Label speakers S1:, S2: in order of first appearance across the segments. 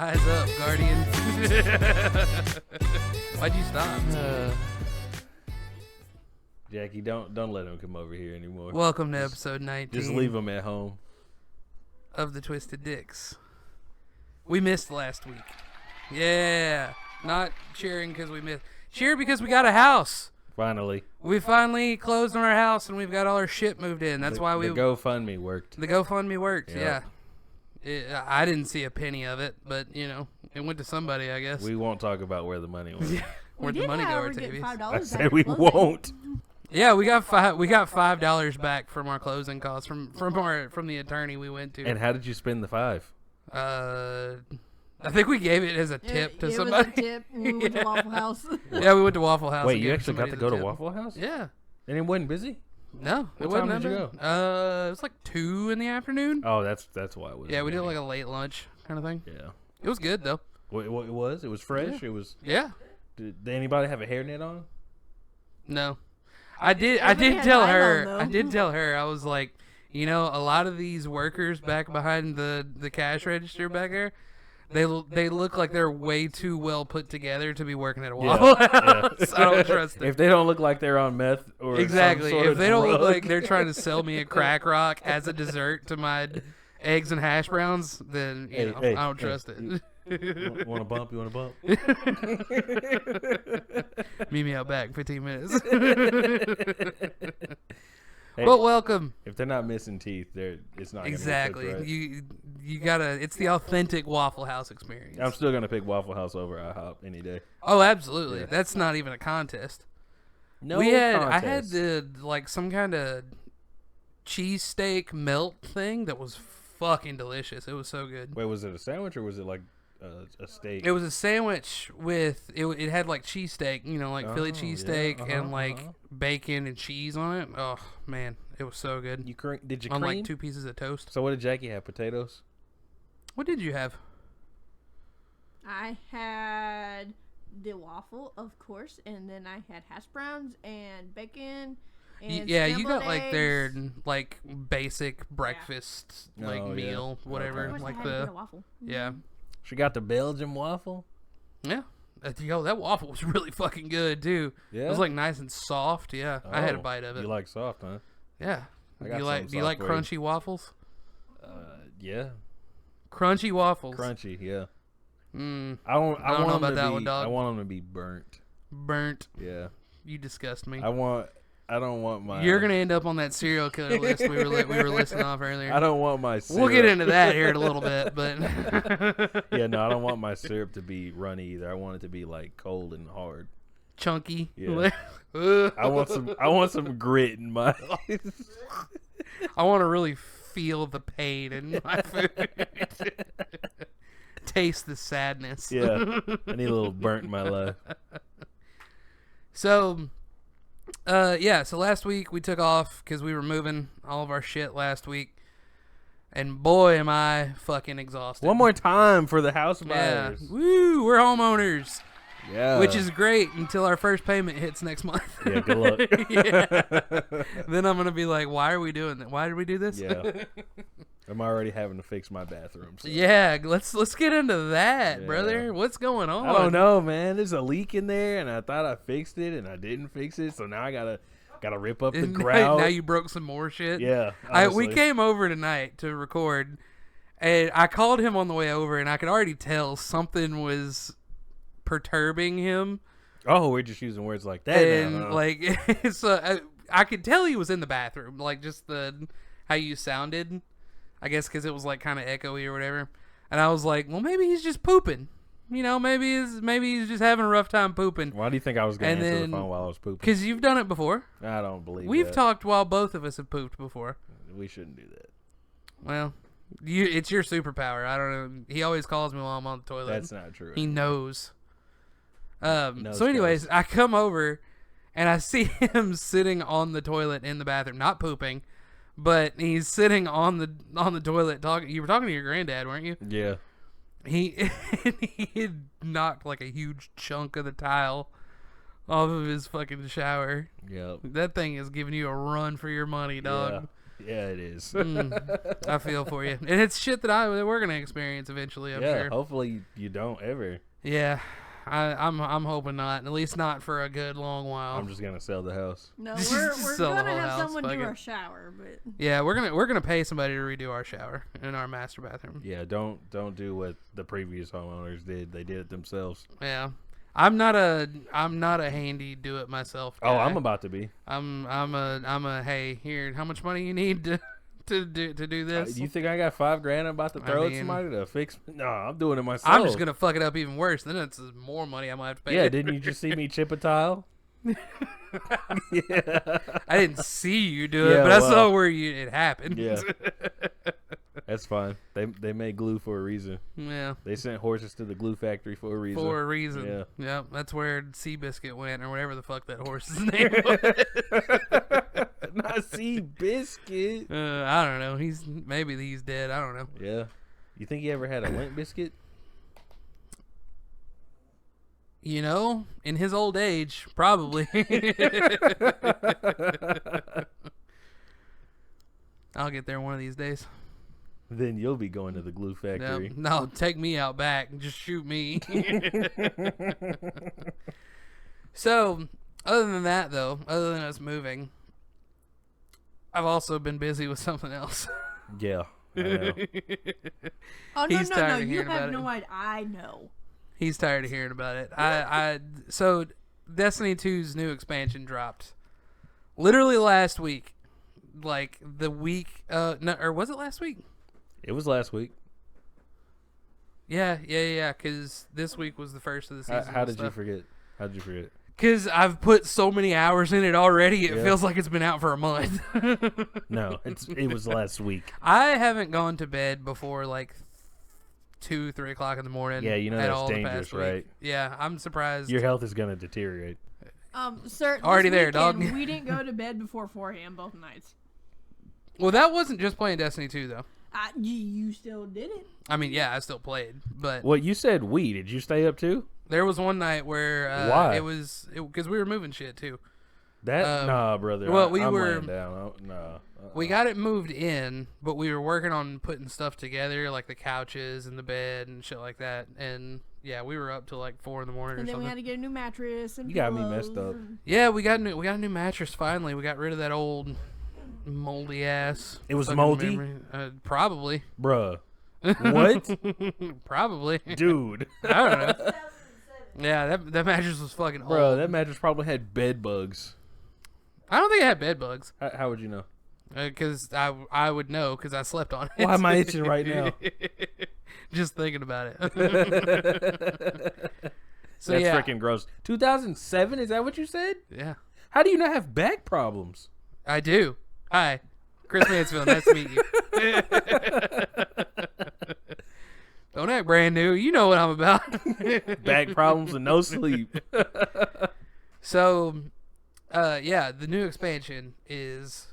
S1: Eyes up, Guardian. Why'd you stop?
S2: Jackie, don't let him come over here anymore.
S1: Welcome to episode 19.
S2: Just leave him at home.
S1: Of the Twisted Dicks. We missed last week. Yeah. Not cheering because we missed. Cheer because we got a house.
S2: Finally.
S1: We finally closed on our house and we've got all our shit moved in. That's why we...
S2: The GoFundMe worked.
S1: The GoFundMe worked,
S2: Yep.
S1: yeah. I didn't see a penny of it, but, you know, it went to somebody, I guess.
S2: We won't talk about where the money went.
S1: Where'd the money go, Artavius?
S2: I said we won't.
S1: Yeah, we got $5 back from our closing costs from the attorney we went to.
S2: And how did you spend the $5?
S1: I think we gave it as a tip to somebody.
S3: It was a tip. We went to Waffle House.
S1: Yeah, we went to Waffle House.
S2: Wait, you actually got to go to Waffle House?
S1: Yeah.
S2: And it wasn't busy?
S1: No, it
S2: What
S1: wasn't.
S2: time did you
S1: go? It was like 2 in the afternoon.
S2: Oh, that's why it was.
S1: Yeah, we did like a late lunch kind of thing.
S2: Yeah.
S1: It was good though.
S2: What it was? It was fresh.
S1: Yeah.
S2: It was.
S1: Yeah.
S2: Did anybody have a hairnet on?
S1: No. I did tell her. I was like, you know, a lot of these workers back behind the cash register back there, they look like they're way too well put together to be working at a Waffle House. I don't trust them.
S2: If they don't look like they're on meth or
S1: exactly,
S2: some sort
S1: if
S2: of
S1: they don't look
S2: drug.
S1: like they're trying to sell me a crack rock as a dessert to my eggs and hash browns, then you know, I don't trust it.
S2: Want a bump? You want a bump?
S1: Meet me out back in 15 minutes.
S2: Hey,
S1: But welcome.
S2: if they're not missing teeth, it's not
S1: Exactly.
S2: Gonna be cooked right.
S1: You gotta. It's the authentic Waffle House experience.
S2: I'm still gonna pick Waffle House over IHOP any day.
S1: Oh, absolutely.
S2: Yeah.
S1: That's not even a contest.
S2: No,
S1: I had
S2: contest.
S1: the like some kind of cheesesteak melt thing that was fucking delicious. It was so good.
S2: Wait, was it a sandwich or was it like a steak?
S1: It was a sandwich with it had like cheesesteak, you know, like Philly cheesesteak and like bacon and cheese on it. Oh man, it was so good.
S2: Did you
S1: on
S2: cream?
S1: like 2 pieces of toast.
S2: So what did Jackie have? Potatoes?
S1: What did you have?
S3: I had the waffle, of course, and then I had hash browns and bacon. And
S1: Yeah, you got
S3: scrambled
S1: like
S3: eggs.
S1: their like basic breakfast like
S2: Oh, yeah.
S1: meal, whatever.
S3: Of course, I
S1: Like
S3: had to get a waffle.
S1: yeah.
S2: She got the Belgian waffle.
S1: Yeah. Yo, that waffle was really fucking good too.
S2: Yeah,
S1: It was like nice and soft. Yeah, I had a
S2: Oh,
S1: bite of it.
S2: You like soft, huh?
S1: Yeah.
S2: I
S1: Do
S2: got
S1: you
S2: something
S1: like
S2: soft for you.
S1: crunchy waffles?
S2: Yeah,
S1: Crunchy waffles.
S2: crunchy. Yeah.
S1: Mm,
S2: I don't
S1: I don't know
S2: want
S1: about
S2: them to
S1: that
S2: be.
S1: one, dog.
S2: I want them to be burnt.
S1: burnt.
S2: Yeah.
S1: You disgust me.
S2: I don't want my.
S1: You're gonna end up on that serial killer list we were listing off earlier.
S2: I don't want my. Syrup.
S1: We'll get into that here in a little bit, but
S2: Yeah, no, I don't want my syrup to be runny either. I want it to be like cold and hard.
S1: chunky.
S2: Yeah. I want some grit in my.
S1: I want to really feel the pain in my food. Taste the sadness.
S2: Yeah, I need a little burnt in my life.
S1: So, so last week we took off because we were moving all of our shit last week. And boy, am I fucking exhausted.
S2: One more time for the house
S1: Yeah.
S2: buyers.
S1: Woo, we're homeowners.
S2: Yeah.
S1: Which is great until our first payment hits next month.
S2: Yeah, good luck.
S1: Yeah. Then I'm going to be like, why are we doing that? Why did we do this?
S2: Yeah. I'm already having to fix my bathroom. So.
S1: Yeah, let's get into that,
S2: Yeah.
S1: brother. What's going on?
S2: I don't know, man. There's a leak in there, and I thought I fixed it, and I didn't fix it, so now I gotta rip up the
S1: And
S2: grout.
S1: now you broke some more shit.
S2: Yeah.
S1: We
S2: honestly.
S1: came over tonight to record, and I called him on the way over, and I could already tell something was perturbing him.
S2: Oh, we're just using words like that
S1: And
S2: now, huh?
S1: like, so I could tell he was in the bathroom, like just how you sounded. I guess because it was like kind of echoey or whatever. And I was like, well, maybe he's just pooping. You know, maybe he's just having a rough time pooping.
S2: Why do you think I was going
S1: And
S2: to answer
S1: then-
S2: the phone while I was pooping?
S1: Because you've done it before.
S2: I don't believe
S1: We've
S2: that.
S1: talked while both of us have pooped before.
S2: We shouldn't do that.
S1: Well, it's your superpower. I don't know. He always calls me while I'm on the toilet.
S2: That's not true.
S1: He knows.
S2: Knows
S1: So anyways,
S2: best.
S1: I come over and I see him sitting on the toilet in the bathroom, not pooping, but he's sitting on the toilet talking. You were talking to your granddad, weren't you?
S2: Yeah.
S1: He had knocked like a huge chunk of the tile off of his fucking shower.
S2: Yep.
S1: That thing is giving you a run for your money, dog.
S2: Yeah, it is.
S1: I feel for you, and it's shit that we're gonna experience eventually. I'm sure.
S2: Hopefully you don't ever.
S1: Yeah, I'm hoping not. At least not for a good long while.
S2: I'm just gonna sell the house.
S3: No,
S1: Just
S3: we're
S1: sell the
S3: gonna
S1: whole
S3: have
S1: house,
S3: someone
S1: fuck
S3: do
S1: it.
S3: our shower, but
S1: Yeah, we're gonna pay somebody to redo our shower in our master bathroom.
S2: Yeah, don't do what the previous homeowners did. They did it themselves.
S1: Yeah, I'm not a handy do it myself guy.
S2: Oh, I'm about to be.
S1: I'm a hey, here, how much money you need to do this?
S2: You think I got $5,000 I'm about to throw at somebody to fix? No, I'm doing it myself.
S1: I'm just gonna fuck it up even worse. Then it's more money I'm gonna have to pay.
S2: Yeah, didn't you just see me chip a tile? Yeah.
S1: I didn't see you do it, but I saw where it happened.
S2: Yeah. That's fine. They made glue for a reason.
S1: Yeah.
S2: They sent horses to the glue factory for a reason.
S1: For a reason.
S2: Yeah.
S1: Yep. That's where Seabiscuit went, or whatever the fuck that horse's name was.
S2: Not Seabiscuit.
S1: I don't know. Maybe he's dead. I don't know.
S2: Yeah. You think he ever had a Limp Biscuit?
S1: You know, in his old age, probably. I'll get there one of these days.
S2: Then you'll be going to the glue factory.
S1: No, take me out back. Just shoot me. So, other than that, though, other than us moving, I've also been busy with something else.
S2: Yeah. I know.
S3: oh
S1: He's
S3: no,
S1: tired of
S3: you
S1: hearing about
S3: have
S1: it.
S3: no idea. I know.
S1: He's tired of hearing about it. So Destiny 2's new expansion dropped literally last week. Like the week, or was it last week?
S2: It was last week.
S1: Yeah. Because this week was the first of the season.
S2: How did you forget? How did you forget?
S1: Because I've put so many hours in it already, it
S2: Yeah.
S1: feels like it's been out for a month.
S2: No, it was last week.
S1: I haven't gone to bed before like 2-3 o'clock in the morning.
S2: Yeah, you know
S1: at
S2: that's
S1: all the
S2: dangerous,
S1: past week.
S2: right?
S1: Yeah, I'm surprised.
S2: Your health is gonna deteriorate.
S3: Sir,
S1: Already
S3: this
S1: there, dog.
S3: weekend, we didn't go to bed before 4 a.m. both nights.
S1: Well, that wasn't just playing Destiny 2 though.
S3: You still did it.
S1: I mean, yeah, I still played, but
S2: Well, you said we. Did you stay up too?
S1: there was one night where
S2: Why?
S1: it was because we were moving shit too.
S2: That nah, brother.
S1: well,
S2: I'm laying down. Nah.
S1: We got it moved in, but we were working on putting stuff together, like the couches and the bed and shit like that. And yeah, we were up till like 4 in the morning
S3: And
S1: or
S3: then
S1: something.
S3: we had to get a new mattress and
S2: You got me
S3: pillows
S2: messed up.
S3: and-
S1: Yeah, we got a new mattress finally. We got rid of that old moldy ass.
S2: It was
S1: fucking
S2: moldy?
S1: Probably.
S2: Bruh. What?
S1: Probably.
S2: Dude.
S1: I don't know. Yeah, that mattress was fucking
S2: Bro,
S1: old.
S2: that mattress probably had bed bugs.
S1: I don't think it had bed bugs.
S2: How would you know?
S1: Because I would know because I slept on it.
S2: Why am I itching right now?
S1: Just thinking about it. So
S2: That's
S1: yeah,
S2: freaking gross. 2007? Is that what you said?
S1: yeah,
S2: How do you not have back problems?
S1: I do. Hi, Chris Mansfield. Nice to meet you. Don't act brand new. You know what I'm about.
S2: Back problems and no sleep.
S1: So, yeah, the new expansion is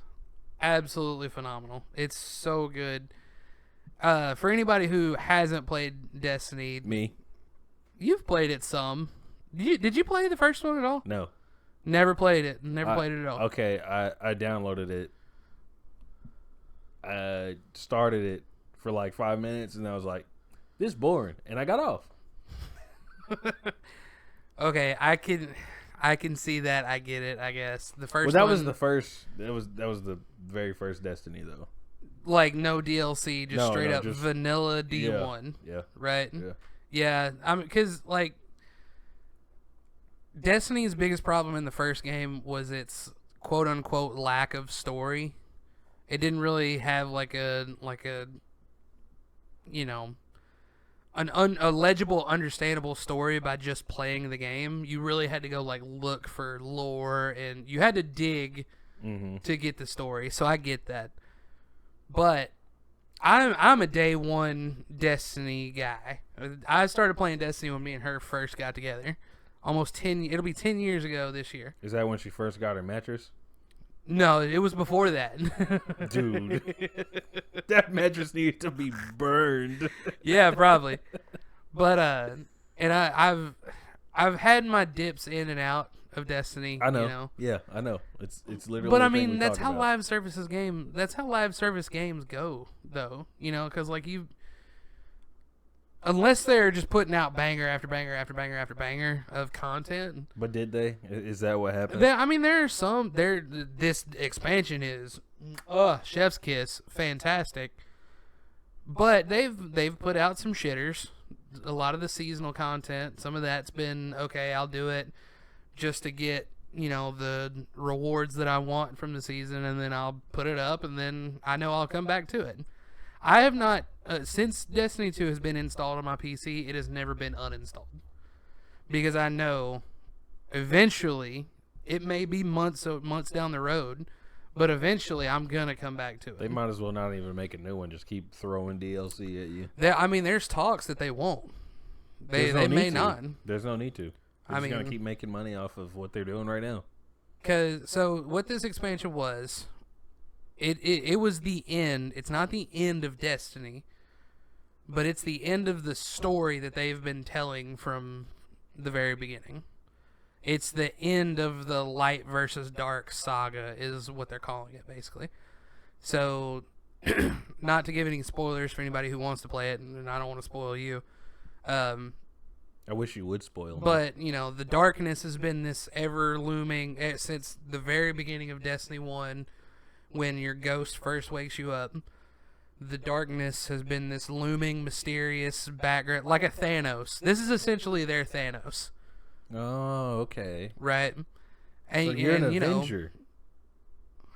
S1: absolutely phenomenal. It's so good. For anybody who hasn't played Destiny,
S2: Me?
S1: you've played it some. Did you play the first one at all?
S2: No.
S1: Never played it. Never played it at all.
S2: Okay, I downloaded it. I started it for like 5 minutes and I was like, this is boring. And I got off.
S1: Okay, I can see that. I get it. I guess the first.
S2: Well, that
S1: one,
S2: was the first. That was the very first Destiny, though.
S1: like no DLC, just straight up
S2: just
S1: vanilla D1,
S2: Yeah.
S1: right?
S2: Yeah.
S1: Yeah, because like Destiny's biggest problem in the first game was its quote unquote lack of story. It didn't really have like a you know, a legible, understandable story by just playing the game. You really had to go like look for lore, and you had to dig to get the story. So I get that, but I'm a day one Destiny guy. I started playing Destiny when me and her first got together. Almost 10. It'll be 10 years ago this year.
S2: Is that when she first got her mattress?
S1: No, it was before that.
S2: Dude, that mattress needed to be burned.
S1: Yeah, probably. But and I've had my dips in and out of Destiny.
S2: I know.
S1: You know?
S2: Yeah, I know. It's literally.
S1: But
S2: the
S1: I
S2: thing
S1: mean,
S2: we
S1: that's
S2: talk
S1: how
S2: about.
S1: live service games go, though. You know, because like unless they're just putting out banger after banger after banger after banger of content.
S2: But did they? Is that what happened?
S1: I mean, there are some. This expansion is, chef's kiss, fantastic. But they've put out some shitters. A lot of the seasonal content. Some of that's been okay. I'll do it just to get the rewards that I want from the season, and then I'll put it up, and then I know I'll come back to it. I have not since Destiny 2 has been installed on my PC. It has never been uninstalled because I know eventually it may be months down the road, but eventually I'm gonna come back to it.
S2: They might as well not even make a new one. Just keep throwing DLC at you.
S1: I mean, there's talks that they won't. They may not.
S2: There's no need to. They're just gonna keep making money off of what they're doing right now.
S1: So what this expansion was, it was the end. It's not the end of Destiny, but it's the end of the story that they've been telling from the very beginning. It's the end of the light versus dark saga is what they're calling it, basically. So, not to give any spoilers for anybody who wants to play it, and I don't want to spoil you.
S2: I wish you would spoil me.
S1: But, the darkness has been this ever-looming since the very beginning of Destiny 1, when your ghost first wakes you up. The darkness has been this looming, mysterious background, like a Thanos. This is essentially their Thanos.
S2: Oh, okay.
S1: Right? And,
S2: so you're an Avenger.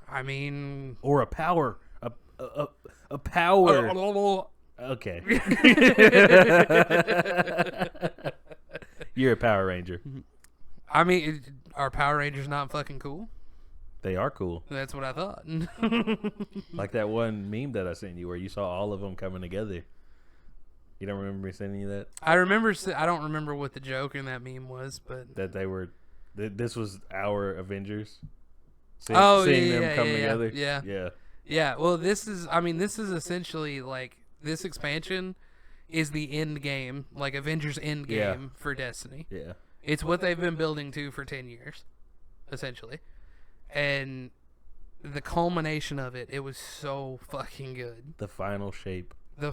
S1: I mean...
S2: Or a power. A power. Okay. You're a Power Ranger.
S1: I mean, are Power Rangers not fucking cool?
S2: They are cool.
S1: That's what I thought.
S2: Like that one meme that I sent you where you saw all of them coming together. You don't remember me sending you that?
S1: I remember. I don't remember what the joke in that meme was, but
S2: that they were. This was our Avengers.
S1: Seeing
S2: them come together.
S1: Yeah. Well, this is essentially like this expansion is the end game, like Avengers end game for Destiny.
S2: Yeah.
S1: It's what they've been building to for 10 years, essentially, and the culmination of it was so fucking good.
S2: The final shape.
S1: You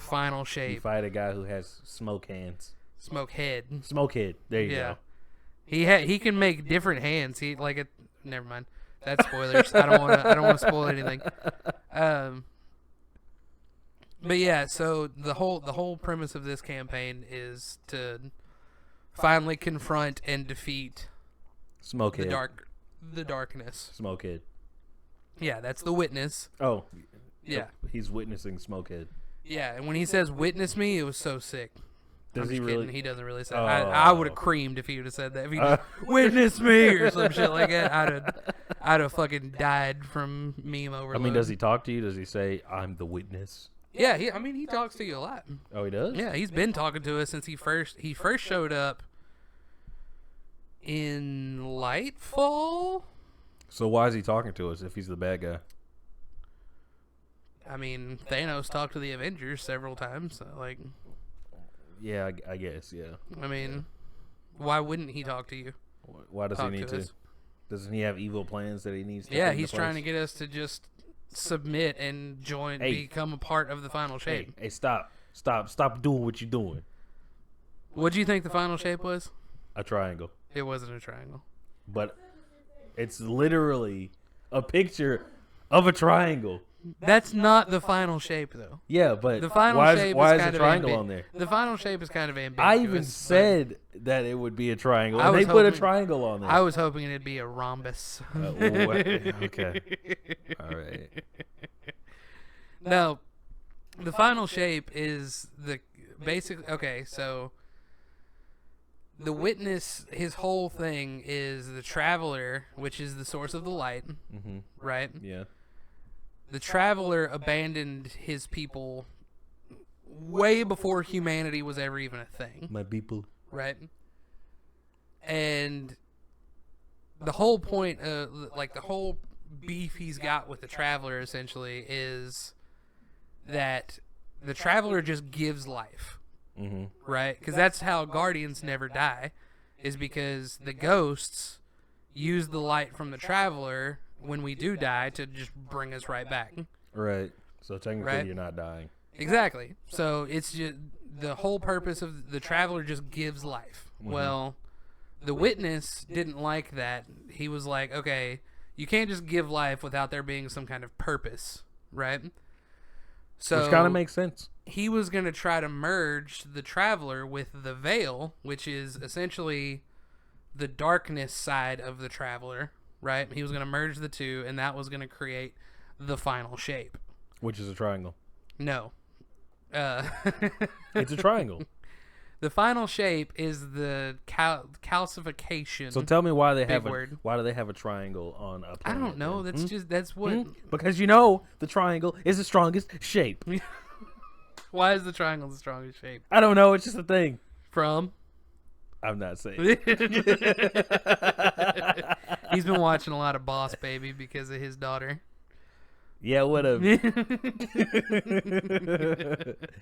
S2: fight a guy who has smoke hands.
S1: Smoke head.
S2: There you go.
S1: He can make different hands. Never mind. That's spoilers. I don't want to spoil anything. But yeah, so the whole premise of this campaign is to finally confront and defeat
S2: Smokehead.
S1: The darkness.
S2: Smokehead.
S1: Yeah, that's the witness.
S2: Oh.
S1: Yeah.
S2: He's witnessing Smokehead.
S1: Yeah, and when he says "witness me," it was so sick.
S2: Does he really?
S1: Kidding. He doesn't really say.
S2: Oh.
S1: I would have creamed if he would have said that. If he witness me or some shit like that, I'd have fucking died from meme overload.
S2: I mean, does he talk to you? Does he say, "I'm the witness"?
S1: Yeah, he talks to you a lot.
S2: Oh, he does?
S1: Yeah, he's been talking to us since he first showed up in Lightfall.
S2: So why is he talking to us if he's the bad guy?
S1: I mean, Thanos talked to the Avengers several times. So like,
S2: yeah, I guess, yeah.
S1: I mean, why wouldn't he talk to you?
S2: Why does he need to? Doesn't he have evil plans that he needs to?
S1: Yeah, he's trying to get us to just submit and become a part of the final shape.
S2: Hey, stop doing what you're doing.
S1: What do you think the final shape was?
S2: A triangle.
S1: It wasn't a triangle.
S2: But it's literally a picture of a triangle.
S1: That's not the final shape, though.
S2: Yeah, but
S1: the final shape
S2: why
S1: is
S2: is a triangle on there?
S1: The final shape is kind of ambiguous.
S2: I even said that it would be a triangle, and they put a triangle on there.
S1: I was hoping it'd be a rhombus.
S2: Okay. All right.
S1: No, the final shape is the basic. Okay, so the witness, his whole thing is the traveler, which is the source of the light, right?
S2: Yeah.
S1: The traveler abandoned his people way before humanity was ever even a thing.
S2: My people.
S1: Right? And the whole point, the whole beef he's got with the traveler, essentially, is that the traveler just gives life. Right? Because that's how Guardians never die, is because the ghosts use the light from the traveler when we do die to just bring us right back.
S2: Right. So technically, you're not dying.
S1: Exactly. So it's just the whole purpose of the traveler just gives life. Mm-hmm. Well, the witness didn't like that. He was like, okay, you can't just give life without there being some kind of purpose, right? So
S2: which kind of makes sense.
S1: He was going to try to merge the traveler with the veil, which is essentially the darkness side of the traveler, right? He was going to merge the two, and that was going to create the final shape.
S2: Which is a triangle.
S1: No.
S2: It's a triangle.
S1: The final shape is the calcification.
S2: So tell me why they why do they have a triangle on a planet?
S1: I don't know. That's just that's what.
S2: Because the triangle is the strongest shape.
S1: Why is the triangle the strongest shape?
S2: I don't know. It's just a thing.
S1: From?
S2: I'm not saying.
S1: He's been watching a lot of Boss Baby because of his daughter.
S2: Yeah, whatever.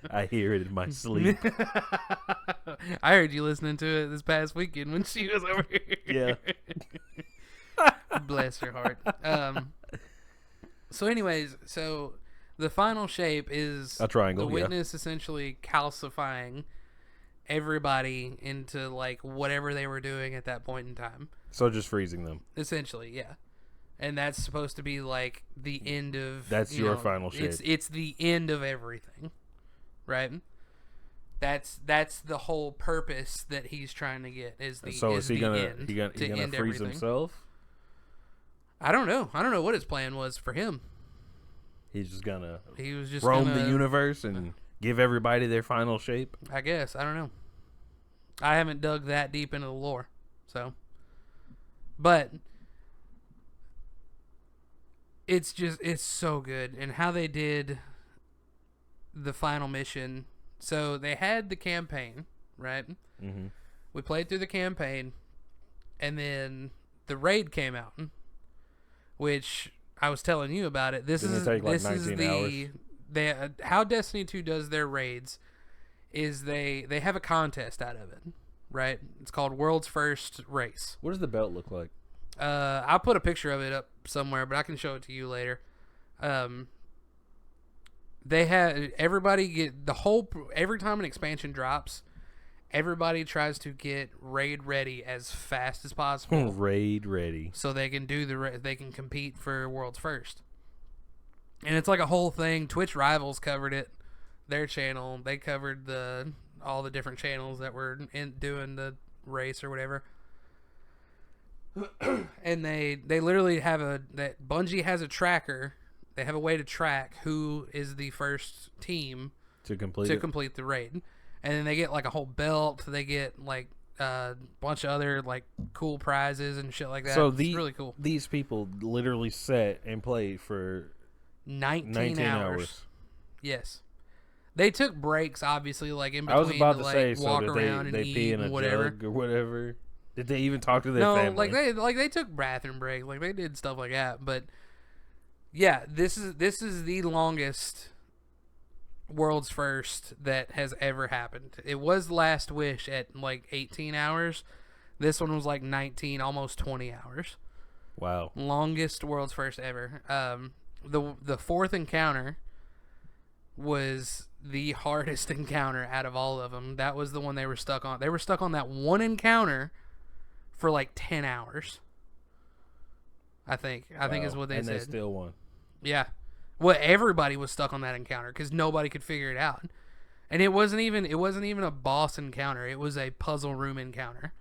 S2: I hear it in my sleep.
S1: I heard you listening to it this past weekend when she was over here.
S2: Yeah.
S1: Bless your heart. So anyways, the final shape is
S2: a triangle.
S1: The witness essentially calcifying everybody into like whatever they were doing at that point in time.
S2: So just freezing them.
S1: Essentially, yeah. And that's supposed to be like the end of.
S2: That's your final shape.
S1: It's the end of everything, right? That's the whole purpose that he's trying to get is the.
S2: So is he gonna
S1: end,
S2: he gonna freeze
S1: everything.
S2: himself?
S1: I don't know. I don't know what his plan was for him.
S2: He's just gonna.
S1: He was just
S2: roam the universe and give everybody their final shape.
S1: I guess I don't know. I haven't dug that deep into the lore, so. But. It's so good. And how they did the final mission. So they had the campaign, right?
S2: Mm-hmm.
S1: We played through the campaign. And then the raid came out. Which I was telling you about it. This is how Destiny 2 does their raids is they have a contest out of it, right? It's called World's First Race.
S2: What does the belt look like?
S1: I'll put a picture of it up somewhere, but I can show it to you later. They had everybody get every time an expansion drops, everybody tries to get raid ready as fast as possible.
S2: Raid ready,
S1: so they can they can compete for World's First. And it's like a whole thing. Twitch Rivals covered it, their channel. They covered all the different channels that were doing the race or whatever. And they literally have that Bungie has a tracker. They have a way to track who is the first team
S2: to complete
S1: the raid, and then they get like a whole belt. They get like a bunch of other like cool prizes and shit like that. So it's really cool.
S2: These people literally sat and played for
S1: 19 hours. Yes, they took breaks obviously, like in between.
S2: I was about to
S1: like,
S2: say,
S1: walk
S2: so
S1: around
S2: they
S1: and
S2: pee
S1: eat
S2: in a
S1: and whatever.
S2: jug or whatever. Did they even talk to their family?
S1: No, they took bathroom breaks, like they did stuff like that. But yeah, this is the longest World's First that has ever happened. It was Last Wish at like 18 hours. This one was like 19, almost 20 hours.
S2: Wow.
S1: Longest World's First ever. The fourth encounter was the hardest encounter out of all of them. That was the one they were stuck on. They were stuck on that one encounter for like 10 hours. I think is what they said.
S2: And they still won.
S1: Yeah. Well, everybody was stuck on that encounter because nobody could figure it out. And it wasn't even a boss encounter. It was a puzzle room encounter.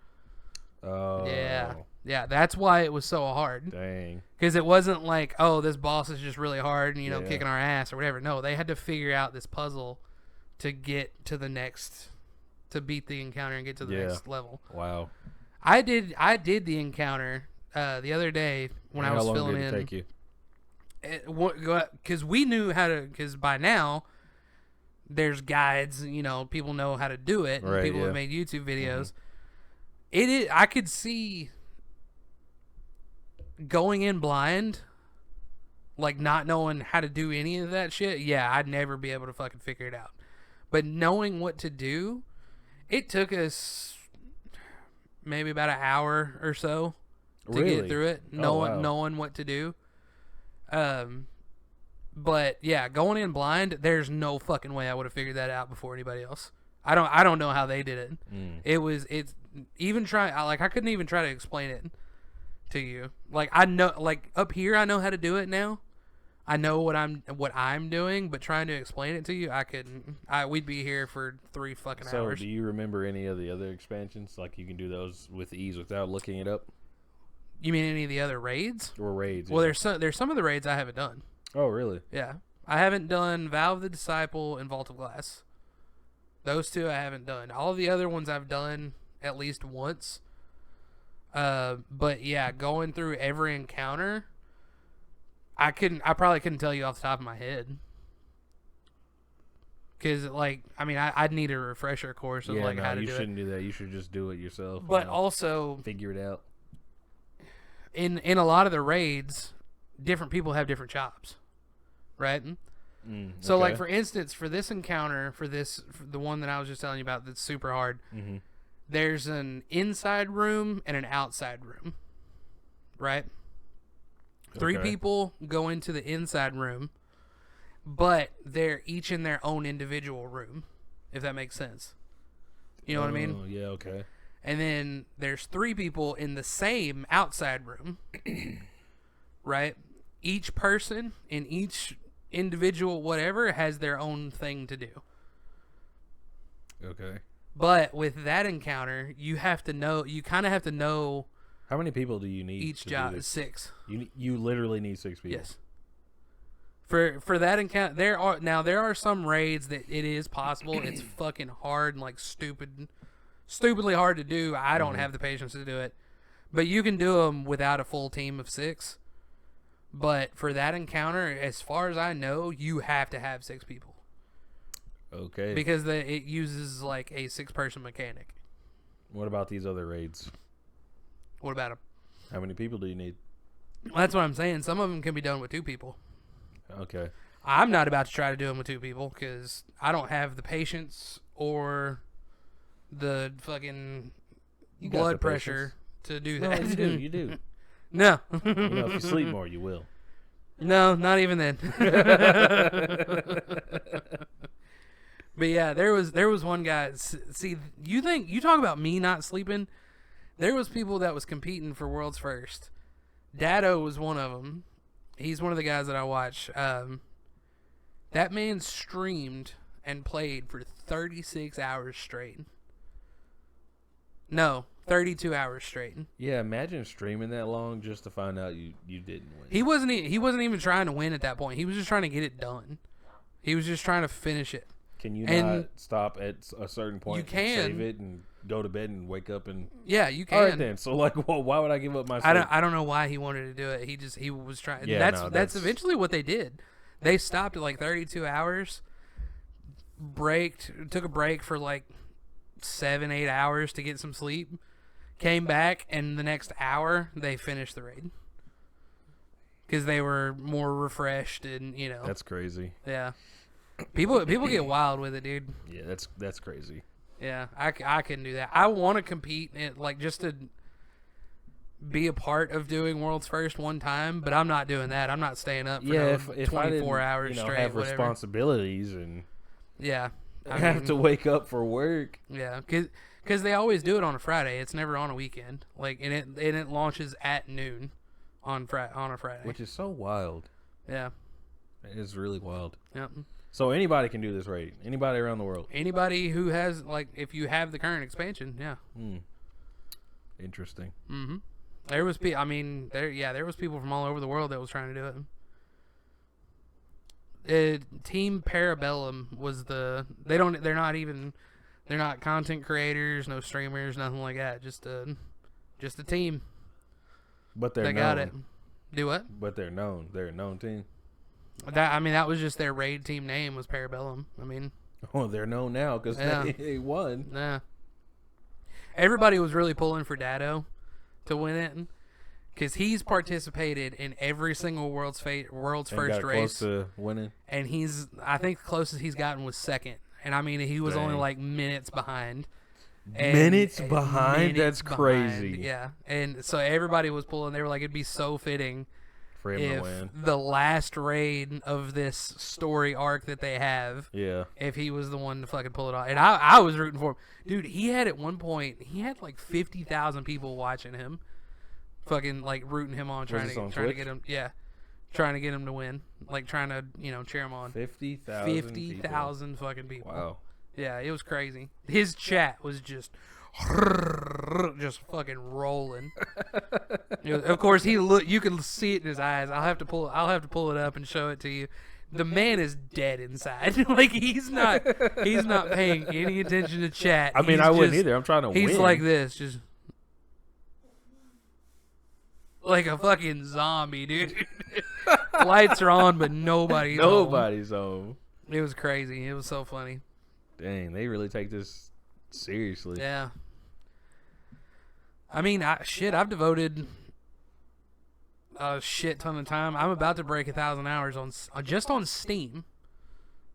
S2: Oh.
S1: Yeah. Yeah, that's why it was so hard.
S2: Dang.
S1: Because it wasn't like, oh, this boss is just really hard and, kicking our ass or whatever. No, they had to figure out this puzzle to get to the next, to beat the encounter and get to the next level.
S2: Wow.
S1: I did the encounter the other day when I was filling in.
S2: How long did it take you?
S1: Because we knew how to, because by now there's guides, people know how to do it. And people have made YouTube videos. Mm-hmm. I could see going in blind, like not knowing how to do any of that shit. Yeah, I'd never be able to fucking figure it out. But knowing what to do, it took us maybe about an hour or so. to get through it,
S2: knowing
S1: what to do. But yeah, going in blind, there's no fucking way I would have figured that out before anybody else. I don't know how they did it. It's even I couldn't even try to explain it to you. Like I know, like up here, I know how to do it now. I know what I'm doing, but trying to explain it to you, I couldn't. We'd be here for 3 fucking hours.
S2: So, do you remember any of the other expansions? Like you can do those with ease without looking it up.
S1: You mean any of the other raids?
S2: Or raids?
S1: Well, there's some of the raids I haven't done.
S2: Oh, really?
S1: Yeah, I haven't done Valve the Disciple and Vault of Glass. Those 2 I haven't done. All of the other ones I've done at least once. But yeah, going through every encounter, I probably couldn't tell you off the top of my head. Cause I'd need a refresher course of how to do it.
S2: You shouldn't do that. You should just do it yourself.
S1: But also
S2: figure it out.
S1: In a lot of the raids, different people have different jobs, right? So
S2: okay.
S1: like for instance, for this encounter, for the one that I was just telling you about that's super hard, there's an inside room and an outside room, right? 3 people go into the inside room, but they're each in their own individual room, if that makes sense. You know what I mean?
S2: Yeah, okay.
S1: And then there's 3 people in the same outside room, right? Each person in each individual whatever has their own thing to do.
S2: Okay.
S1: But with that encounter, you kind of have to know.
S2: How many people do you need?
S1: Each job is 6.
S2: You literally need 6 people.
S1: Yes. For that encounter, there are some raids that it is possible. It's fucking hard and like stupidly hard to do. I don't have the patience to do it, but you can do them without a full team of 6. But for that encounter, as far as I know, you have to have 6 people.
S2: Okay.
S1: Because it uses like a 6-person mechanic.
S2: What about these other raids?
S1: What about them?
S2: How many people do you need?
S1: Well, that's what I'm saying. Some of them can be done with 2 people.
S2: Okay.
S1: I'm not about to try to do them with 2 people because I don't have the patience or the fucking blood pressure to do that.
S2: No, you do. You do.
S1: No.
S2: If you sleep more, you will.
S1: No, not even then. But yeah, there was one guy. See, you talk about me not sleeping. There was people that was competing for world's first. Dado was one of them. He's one of the guys that I watch. That man streamed and played for 36 hours straight. No, 32 hours straight.
S2: Yeah, imagine streaming that long just to find out you didn't win.
S1: He wasn't even trying to win at that point. He was just trying to get it done. He was just trying to finish it.
S2: Can you not stop at a certain point?
S1: You can
S2: save it and go to bed and wake up and.
S1: Yeah, you can.
S2: All right then. So why would I give up my sleep?
S1: I don't know why he wanted to do it. He was trying.
S2: Yeah,
S1: that's eventually what they did. They stopped at like 32 hours. Took a break for like 7-8 hours to get some sleep. Came back, and the next hour they finished the raid because they were more refreshed and
S2: That's crazy.
S1: Yeah. People get wild with it, dude.
S2: Yeah, that's crazy.
S1: Yeah, I couldn't do that. I want to compete just to be a part of doing world's first one time, but I'm not doing that. I'm not staying up for
S2: if
S1: 24 hours straight.
S2: Have
S1: whatever.
S2: Responsibilities and
S1: I
S2: have to wake up for work.
S1: Yeah, because they always do it on a Friday. It's never on a weekend. And it launches at noon on a Friday,
S2: which is so wild.
S1: Yeah,
S2: it is really wild.
S1: Yep.
S2: So anybody can do this raid. Anybody around the world.
S1: Anybody who has if you have the current expansion, yeah.
S2: Interesting.
S1: Mm-hmm. There was there was people from all over the world that was trying to do it. Team Parabellum was they're not content creators, no streamers, nothing like that. Just a team.
S2: But they
S1: got it. Do what?
S2: But they're known. They're a known team.
S1: That was just their raid team name was Parabellum.
S2: They're known now because they won.
S1: Yeah. Everybody was really pulling for Dado to win it because he's participated in every single world's first race.
S2: Close to winning.
S1: And I think the closest he's gotten was second. And he was only like minutes behind.
S2: Minutes behind? That's crazy.
S1: Yeah. And so everybody was pulling. They were like, it'd be so fitting
S2: for him to win.
S1: the last raid of this story arc that they have.
S2: Yeah.
S1: If he was the one to fucking pull it off. And I was rooting for him. Dude, he had at one point, he had like 50,000 people watching him. Fucking like rooting him on, trying to get him. Yeah. Trying to get him to win. Like trying to, cheer him on.
S2: 50,000
S1: 50,000 fucking people.
S2: Wow.
S1: Yeah, it was crazy. His chat was just fucking rolling. Of course, you can see it in his eyes. I'll have to pull it up and show it to you. The man is dead inside. Like he's not paying any attention to chat.
S2: I mean, I wouldn't either. I'm trying to win.
S1: He's like this, just like a fucking zombie, dude. Lights are on, but nobody's
S2: home.
S1: It was crazy. It was so funny.
S2: Dang, they really take this seriously.
S1: Yeah. I mean, I've devoted a shit ton of time. I'm about to break 1,000 hours just on Steam.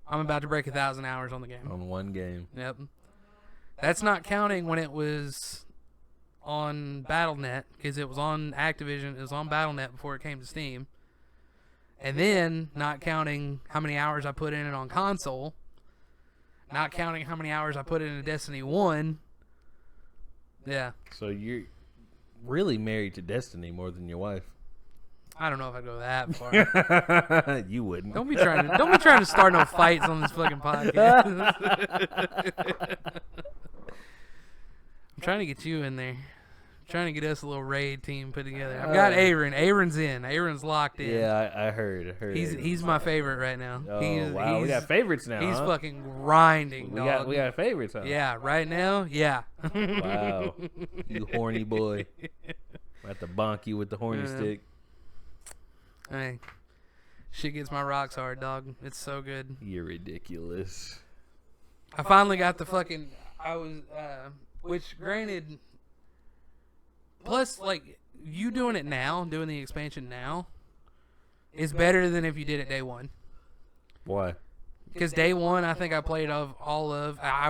S1: I'm about to break 1,000 hours on the game.
S2: On one game.
S1: Yep. That's not counting when it was on Battle.net, because it was on Activision. It was on Battle.net before it came to Steam. And then not counting how many hours I put in it on console. Not counting how many hours I put into Destiny 1. Yeah.
S2: So you're really married to Destiny more than your wife.
S1: I don't know if I'd go that far.
S2: You wouldn't.
S1: Don't be trying to start no fights on this fucking podcast. I'm trying to get you in there. Trying to get us a little raid team put together. I've got Aaron. Aaron's in. Aaron's locked in.
S2: Yeah, I heard.
S1: He's my favorite right now.
S2: Oh, wow. We got favorites now.
S1: He's fucking grinding, dog.
S2: We got favorites, huh?
S1: Yeah, right now, yeah.
S2: Wow. You horny boy. I have to bonk you with the horny stick.
S1: Hey. Shit gets my rocks hard, dog. It's so good.
S2: You're ridiculous.
S1: I finally got the fucking... which, granted... Plus, like, you doing it now, doing the expansion now, is better than if you did it day one.
S2: Why?
S1: Because day one, I think I played I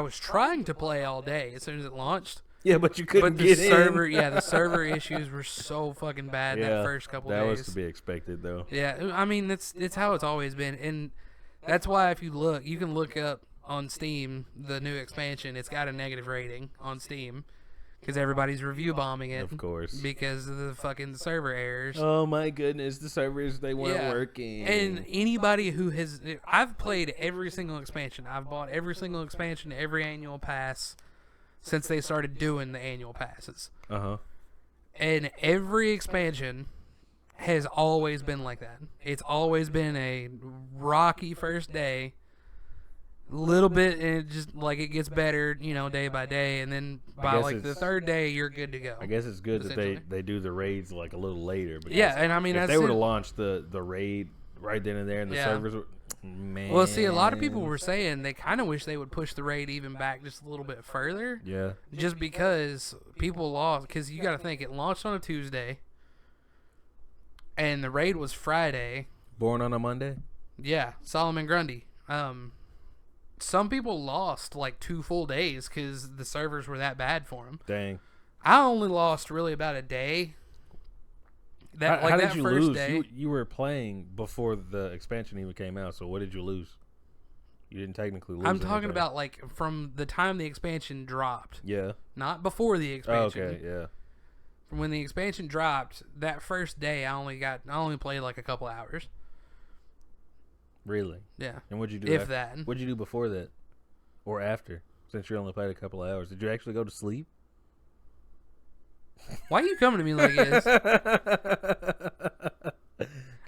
S1: was trying to play all day as soon as it launched.
S2: Yeah, but you couldn't get
S1: in.
S2: in.
S1: Yeah, the server issues were so fucking bad that first couple days.
S2: That was to be expected, though.
S1: Yeah, I mean, it's how it's always been. And that's why if you can look up on Steam, the new expansion, it's got a negative rating on Steam. Because everybody's review bombing it.
S2: Of course.
S1: Because of the fucking server errors.
S2: Oh my goodness, the servers, they weren't working.
S1: And anybody who has... I've played every single expansion. I've bought every single expansion, every annual pass since they started doing the annual passes.
S2: Uh-huh.
S1: And every expansion has always been like that. It's always been a rocky first day. Little bit, and it just like it gets better, day by day, and then by like the third day, you're good to go.
S2: I guess it's good that they do the raids like a little later.
S1: Yeah, and I mean,
S2: if they were to launch the raid right then and there, and the servers were, man.
S1: Well, see, a lot of people were saying they kind of wish they would push the raid even back just a little bit further.
S2: Yeah. Just
S1: because people lost, because you got to think it launched on a Tuesday, and the raid was Friday.
S2: Born on a Monday.
S1: Yeah, Solomon Grundy. Some people lost like 2 full days because the servers were that bad for them.
S2: Dang.
S1: I only lost really about a day.
S2: How did you lose? Day, you were playing before the expansion even came out, so what did you lose? You didn't technically lose.
S1: I'm talking about like from the time the expansion dropped.
S2: Yeah.
S1: Not before the expansion.
S2: Oh, okay, yeah.
S1: From when the expansion dropped, that first day I only played like a couple hours.
S2: Really?
S1: Yeah.
S2: And what'd you do? What'd you do before that, or after? Since you only played a couple of hours, did you actually go to sleep?
S1: Why are you coming to me like this?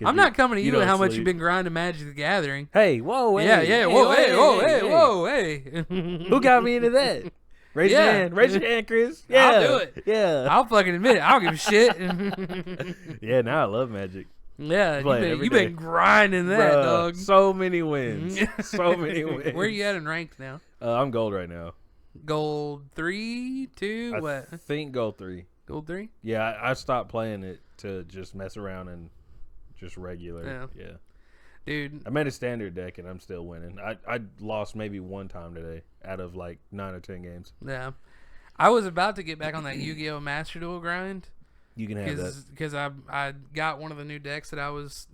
S1: I'm not coming to you with how much you've been grinding Magic the Gathering.
S2: Hey, whoa, hey,
S1: yeah, whoa, hey.
S2: Who got me into that? Raise your hand. Raise your hand, Chris. Yeah.
S1: I'll do it.
S2: Yeah.
S1: I'll fucking admit it. I don't give a shit.
S2: Yeah, now I love Magic.
S1: Yeah, you've been grinding that, dog.
S2: So many wins. So many wins.
S1: Where are you at in ranked now?
S2: I'm gold right now.
S1: Gold 3, 2, what?
S2: I think gold 3.
S1: Gold 3?
S2: Yeah, I stopped playing it to just mess around and just regular. Yeah.
S1: Dude.
S2: I made a standard deck and I'm still winning. I lost maybe one time today out of like 9 or 10 games.
S1: Yeah. I was about to get back on that Yu-Gi-Oh! Master Duel grind.
S2: You can have that.
S1: Because I got one of the new decks that I was,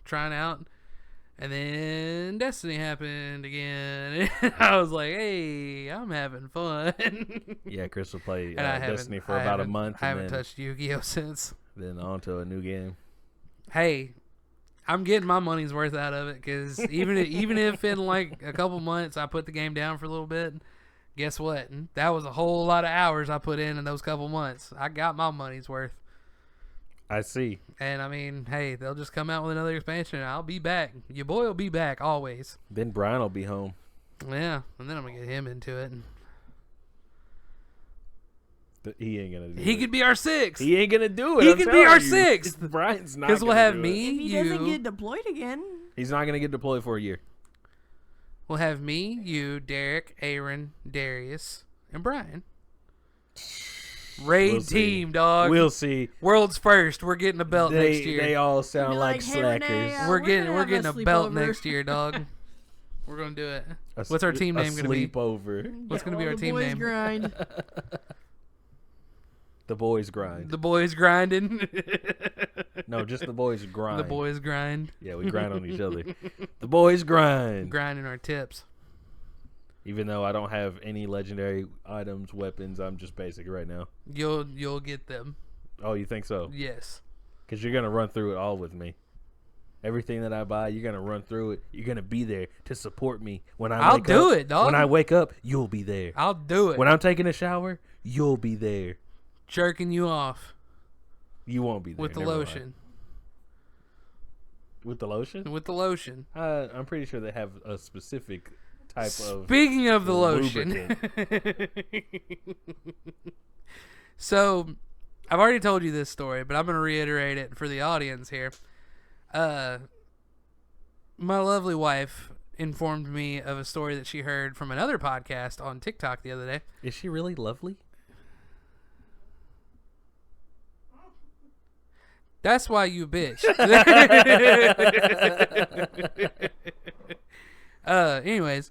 S1: trying out. And then Destiny happened again. I was like, hey, I'm having fun.
S2: Yeah, Chris will play Destiny for about a month.
S1: I haven't touched Yu-Gi-Oh! Since.
S2: Then on to a new game.
S1: Hey, I'm getting my money's worth out of it. Because even if in like a couple months I put the game down for a little bit, guess what? That was a whole lot of hours I put in those couple months. I got my money's worth.
S2: I see.
S1: And I mean, hey, they'll just come out with another expansion. And I'll be back. Your boy will be back always.
S2: Then Brian will be home.
S1: Yeah, and then I'm gonna get him into it.
S2: But he ain't gonna do it.
S1: He could be our sixth.
S2: He ain't gonna do it.
S1: He could be our sixth.
S2: Brian's not.
S1: Because we'll have me.
S3: If he doesn't get deployed again,
S2: he's not gonna get deployed for a year.
S1: We'll have me, you, Derek, Aaron, Darius, and Brian. Raid team, dog.
S2: We'll see.
S1: World's first. We're getting a belt next year.
S2: They all sound like
S3: hey,
S2: slackers.
S3: Renee,
S1: we're getting a belt
S3: sleepover.
S1: next year, dog. We're gonna do it. What's our team name gonna be?
S2: Sleepover.
S1: What's gonna be our team
S3: boys
S1: name?
S3: Grind.
S2: The boys grind.
S1: The boys grinding.
S2: No, just the boys grind.
S1: The boys grind.
S2: Yeah, we grind on each other. The boys grind.
S1: Grinding our tips.
S2: Even though I don't have any legendary items, weapons, I'm just basic right now.
S1: You'll get them.
S2: Oh, you think so?
S1: Yes.
S2: Because you're gonna run through it all with me. Everything that I buy, you're gonna run through it. You're gonna be there to support me when I.
S1: I'll do it, dog.
S2: When I wake up, you'll be there.
S1: I'll do it.
S2: When I'm taking a shower, you'll be there.
S1: Jerking you off.
S2: You won't be there
S1: With the
S2: Never
S1: lotion.
S2: Mind. With the lotion?
S1: With the lotion.
S2: I'm pretty sure they have a specific type of.
S1: Speaking of the lotion. So, I've already told you this story, but I'm going to reiterate it for the audience here. My lovely wife informed me of a story that she heard from another podcast on TikTok the other day.
S2: Is she really lovely?
S1: That's why you bitch. Anyways,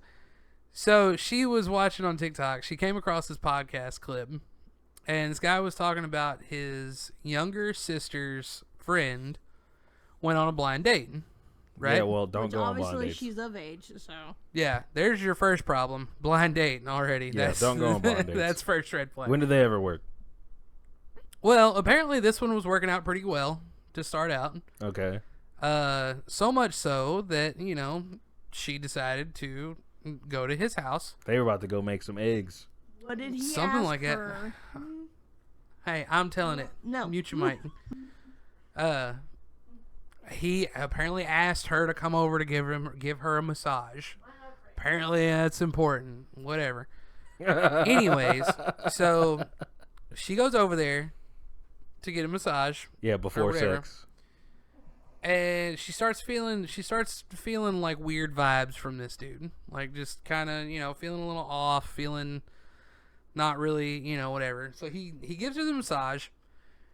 S1: so she was watching on TikTok. She came across this podcast clip, and this guy was talking about his younger sister's friend went on a blind date, right?
S2: Yeah, well, don't go on blind
S3: obviously
S2: dates.
S3: she's of age, so.
S1: Yeah, there's your first problem. Blind date already.
S2: Yeah, don't go on blind dates.
S1: That's first red flag.
S2: When do they ever work?
S1: Well, apparently this one was working out pretty well to start out.
S2: Okay.
S1: So much so that, she decided to go to his house.
S2: They were about to go make some eggs.
S3: What did he
S1: Something
S3: ask
S1: like
S3: her?
S1: that. Hey, I'm telling it.
S3: No.
S1: Mute your mic. He apparently asked her to come over to give her a massage. Apparently that's important. Whatever. Anyways, so she goes over there to get a massage.
S2: Yeah, before sex.
S1: And she starts feeling like weird vibes from this dude. Like just kind of, feeling a little off, feeling not really, whatever. So he gives her the massage.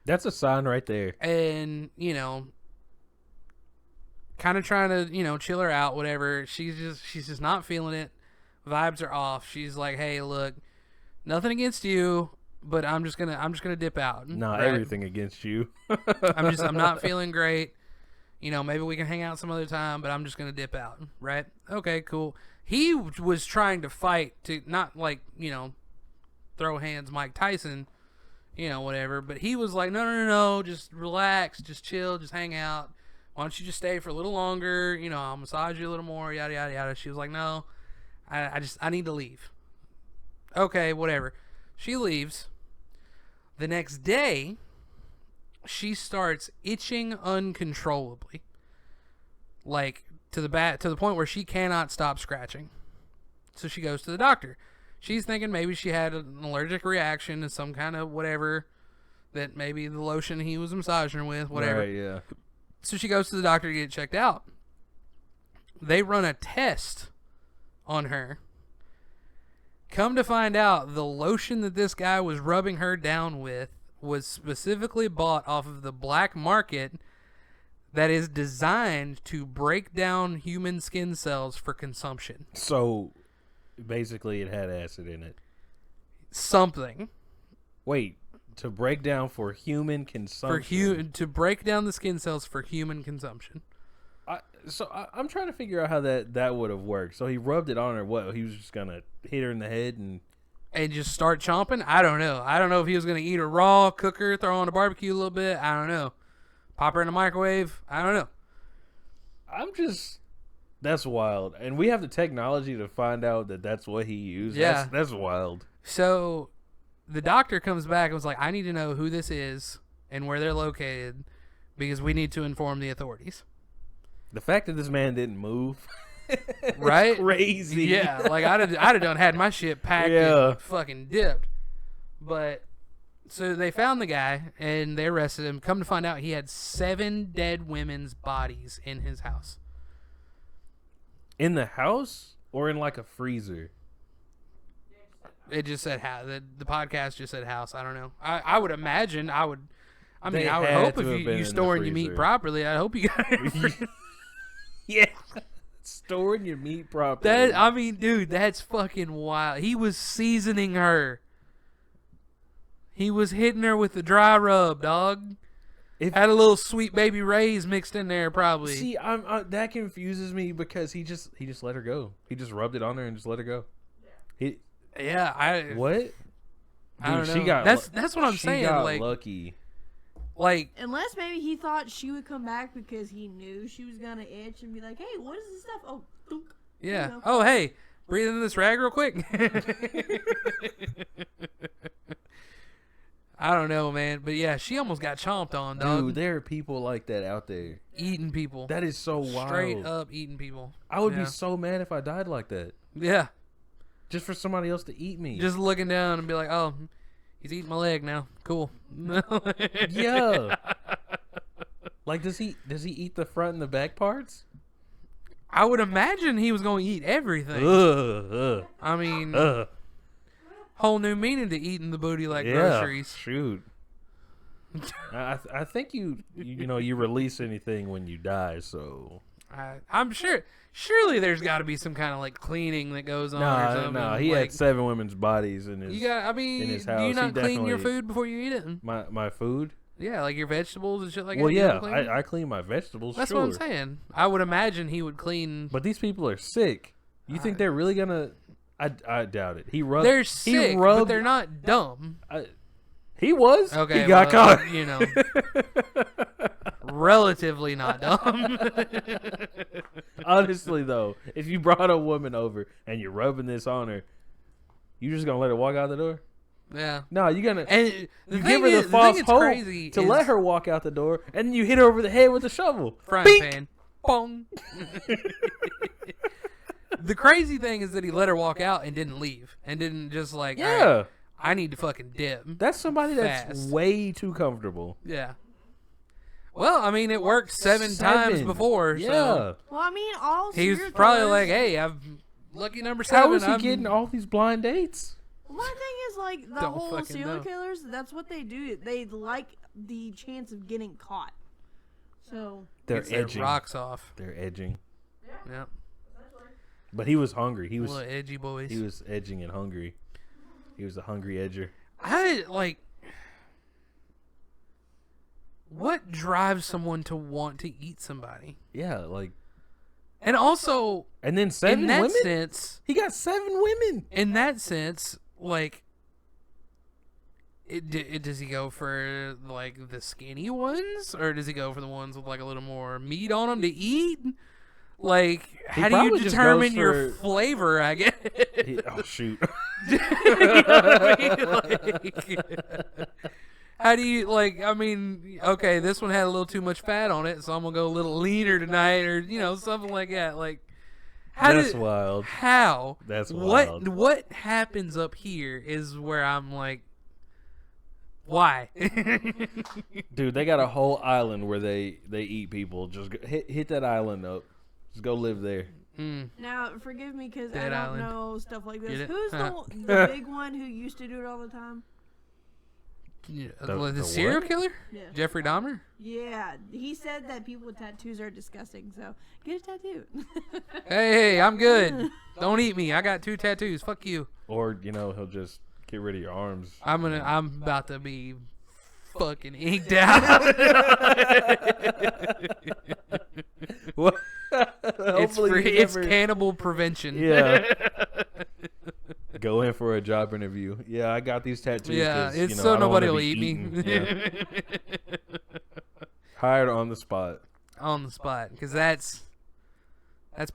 S2: That's a sign right there.
S1: And, kind of trying to, chill her out, whatever. She's just not feeling it. Vibes are off. She's like, "Hey, look, nothing against you, but I'm just gonna dip out."
S2: Nah,
S1: right?
S2: Everything against you.
S1: I'm not feeling great. Maybe we can hang out some other time, but I'm just gonna dip out, right? Okay, cool. He was trying to fight to not like, throw hands Mike Tyson, whatever. But he was like, no, just relax, just chill, just hang out. Why don't you just stay for a little longer? I'll massage you a little more, yada, yada, yada. She was like, no, I need to leave. Okay, whatever. She leaves. The next day, she starts itching uncontrollably. Like, to the point where she cannot stop scratching. So she goes to the doctor. She's thinking maybe she had an allergic reaction to some kind of whatever, that maybe the lotion he was massaging her with, whatever.
S2: Right, yeah.
S1: So she goes to the doctor to get checked out. They run a test on her. Come to find out, the lotion that this guy was rubbing her down with was specifically bought off of the black market that is designed to break down human skin cells for consumption.
S2: So, basically, it had acid in it.
S1: Something.
S2: Wait, to break down for human consumption.
S1: To break down the skin cells for human consumption.
S2: I'm trying to figure out how that would have worked. So he rubbed it on her. What? He was just gonna hit her in the head and
S1: just start chomping? I don't know. I don't know if he was gonna eat her raw, cook her, throw her on a barbecue a little bit. I don't know. Pop her in the microwave. I don't know.
S2: That's wild. And we have the technology to find out that that's what he used.
S1: Yeah.
S2: That's wild.
S1: So the doctor comes back and was like, I need to know who this is and where they're located because we need to inform the authorities.
S2: The fact that this man didn't move,
S1: right?
S2: Crazy.
S1: Yeah, like I'd have done had my shit packed and fucking dipped. But so they found the guy and they arrested him. Come to find out, he had 7 dead women's bodies in his house.
S2: In the house or in like a freezer?
S1: It just said house. The podcast just said house. I don't know. I would imagine. I would hope if you storing your meat properly. I hope you got it.
S2: Yeah, storing your meat properly.
S1: Dude, that's fucking wild. He was seasoning her. He was hitting her with the dry rub, dog. Had a little Sweet Baby Ray's mixed in there, probably.
S2: See, that confuses me because he just let her go. He just rubbed it on her and just let her go.
S1: What?
S2: Dude,
S1: I don't know. That's what I'm saying.
S2: She got
S1: like
S2: lucky.
S1: Like,
S3: unless maybe he thought she would come back because he knew she was gonna itch and be like, "Hey, what is this stuff?" Oh, thunk.
S1: Yeah. You know? Oh, hey, breathe in this rag real quick. I don't know, man, but yeah, she almost got chomped on, dog.
S2: Dude, there are people like that out there
S1: eating people.
S2: That is so wild.
S1: Straight up eating people.
S2: I would be so mad if I died like that.
S1: Yeah.
S2: Just for somebody else to eat me.
S1: Just looking down and be like, "Oh, he's eating my leg now. Cool."
S2: Yeah. Like, does he eat the front and the back parts?
S1: I would imagine he was going to eat everything. I mean, whole new meaning to eating the booty like groceries.
S2: Shoot. I think you release anything when you die, so
S1: I'm sure. Surely there's got to be some kind of like cleaning that goes on or something.
S2: No, he had 7 women's bodies in his. In his house.
S1: Do you not clean your food before you eat it?
S2: My food?
S1: Yeah, like your vegetables and shit like that.
S2: Well, yeah, I clean my vegetables.
S1: That's what I'm saying. I would imagine he would clean.
S2: But these people are sick. You think they're really gonna? I doubt it.
S1: They're sick, but they're not dumb.
S2: He was.
S1: Okay,
S2: he got caught.
S1: Relatively not dumb.
S2: Honestly, though, if you brought a woman over and you're rubbing this on her, you just gonna let her walk out the door?
S1: Yeah.
S2: No, you're gonna.
S1: And
S2: you give her the false hope to let her walk out the door, and then you hit her over the head with a shovel.
S1: Frying pan. Bong. The crazy thing is that he let her walk out and didn't leave, and didn't just like,
S2: yeah,
S1: I need to fucking dip.
S2: That's somebody that's way too comfortable.
S1: Yeah. Well, I mean, it worked 7 times before.
S2: Yeah.
S1: So.
S3: Well, I mean, all
S1: he was probably like, "Hey, I'm lucky number 7."
S2: How is he getting all these blind dates?
S3: Well, my thing is like the whole serial killers. That's what they do. They like the chance of getting caught. So
S2: they're edging.
S1: Their rocks off.
S2: They're edging.
S1: Yeah.
S2: But he was hungry. He was
S1: little edgy boys.
S2: He was edging and hungry. He was a hungry edger.
S1: What drives someone to want to eat somebody?
S2: Yeah, like.
S1: And also,
S2: and then 7 women.
S1: In that sense,
S2: he got 7 women.
S1: In that sense, like, does he go for like the skinny ones, or does he go for the ones with like a little more meat on them to eat? Like, how do you determine your flavor? I guess.
S2: Oh shoot!
S1: How do you okay, this one had a little too much fat on it, so I'm gonna go a little leaner tonight, or something like that. Like,
S2: that's wild.
S1: How?
S2: That's wild.
S1: What happens up here is where I'm like, why?
S2: Dude, they got a whole island where they eat people. Just hit that island up. Just go live there.
S3: Now, forgive me because I don't know stuff like this.
S1: Get it?
S3: Who's the big one who used to do it all the time?
S1: Yeah, the serial killer?
S3: Yeah.
S1: Jeffrey Dahmer?
S3: Yeah, he said that people with tattoos are disgusting, so get a tattoo.
S1: Hey, I'm good. Don't eat me. I got 2 tattoos. Fuck you.
S2: Or, he'll just Get rid of your arms.
S1: I'm about to be fucking inked out.
S2: What?
S1: It's cannibal prevention.
S2: Yeah. Go in for a job interview. Yeah, I got these tattoos.
S1: Yeah, it's
S2: I
S1: so
S2: don't
S1: nobody
S2: wanna
S1: will
S2: be
S1: eat
S2: eaten.
S1: me.
S2: Yeah. Hired on the spot.
S1: On the spot, because that's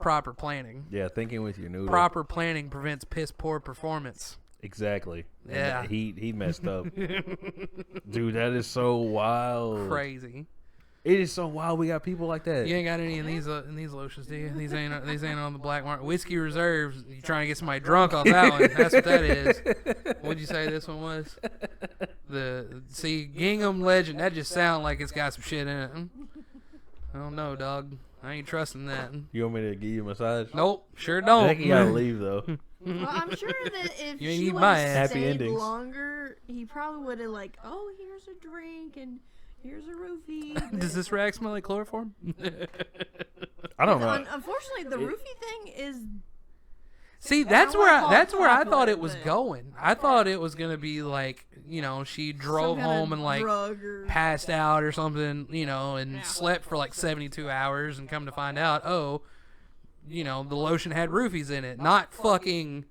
S1: proper planning.
S2: Yeah, thinking with your noodle.
S1: Proper planning prevents piss poor performance.
S2: Exactly.
S1: Yeah.
S2: And he messed up. Dude, that is so wild.
S1: Crazy.
S2: It is so wild. We got people like that.
S1: You ain't got any in these lotions, do you? These ain't on the black market. Whiskey Reserves. You trying to get somebody drunk off that one? That's what that is. What'd you say this one was? Gingham Legend. That just sounds like it's got some shit in it. I don't know, dog. I ain't trusting that.
S2: You want me to give you a massage?
S1: Nope, sure don't.
S2: I think you gotta leave though.
S3: Well, I'm sure that if
S1: You ain't
S3: she
S1: eat
S3: would
S1: my
S3: have
S1: ass.
S2: Happy
S3: stayed
S2: endings.
S3: longer, he probably would have oh, here's a drink and here's a roofie.
S1: Does this rag smell like chloroform?
S2: I don't know.
S3: Unfortunately, the roofie thing is.
S1: See, that's where I thought it was going. I thought it was gonna be like, she drove home and like passed out or something, and slept for like 72 hours, and come to find out, the lotion had roofies in it, not fucking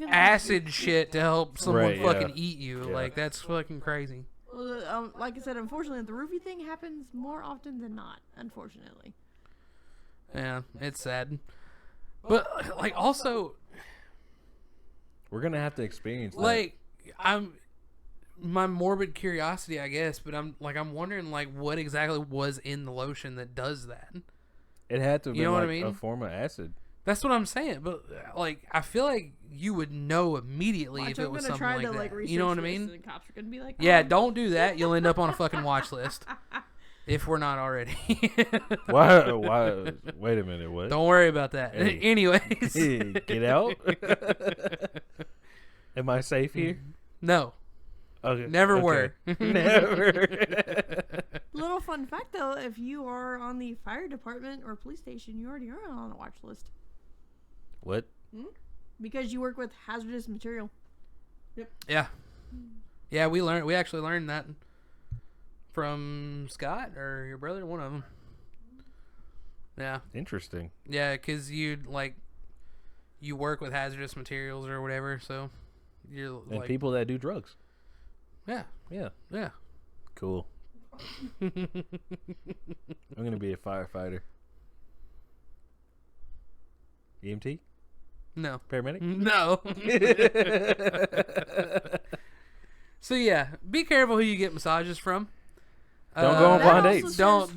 S1: acid shit to help someone fucking eat you.
S2: Yeah.
S1: Like, that's fucking crazy.
S3: Well, like I said, unfortunately, the roofie thing happens more often than not. Unfortunately.
S1: Yeah, it's sad. But like, also,
S2: We're gonna have to experience that.
S1: like, my morbid curiosity, I guess, but I'm wondering like what exactly was in the lotion that does that.
S2: It had to have
S1: You
S2: been
S1: know what
S2: like
S1: I mean?
S2: a form of acid.
S1: That's what I'm saying, but like I feel like you would know immediately if it was something like that. You know what I mean?
S3: The cops are gonna be like,
S1: Yeah, don't do that. You'll end up on a fucking watch list. If we're not already.
S2: Why? Wait a minute. What?
S1: Don't worry about that.
S2: Hey.
S1: Anyways.
S2: Get out. Am I safe here?
S1: No.
S2: Okay.
S1: Never were.
S2: Never.
S3: Little fun fact though, if you are on the fire department or police station, you already are on a watch list.
S2: What?
S3: Because you work with hazardous material. Yep.
S1: Yeah. Yeah, we actually learned that from Scott or your brother, one of them. Yeah.
S2: Interesting.
S1: Yeah, because you work with hazardous materials or whatever, so you're
S2: And
S1: like
S2: people that do drugs.
S1: Yeah.
S2: Yeah.
S1: Yeah.
S2: Cool. I'm gonna be a firefighter. EMT?
S1: No.
S2: Paramedic?
S1: No. So yeah, be careful who you get massages from.
S2: Don't go on blind dates.
S1: Don't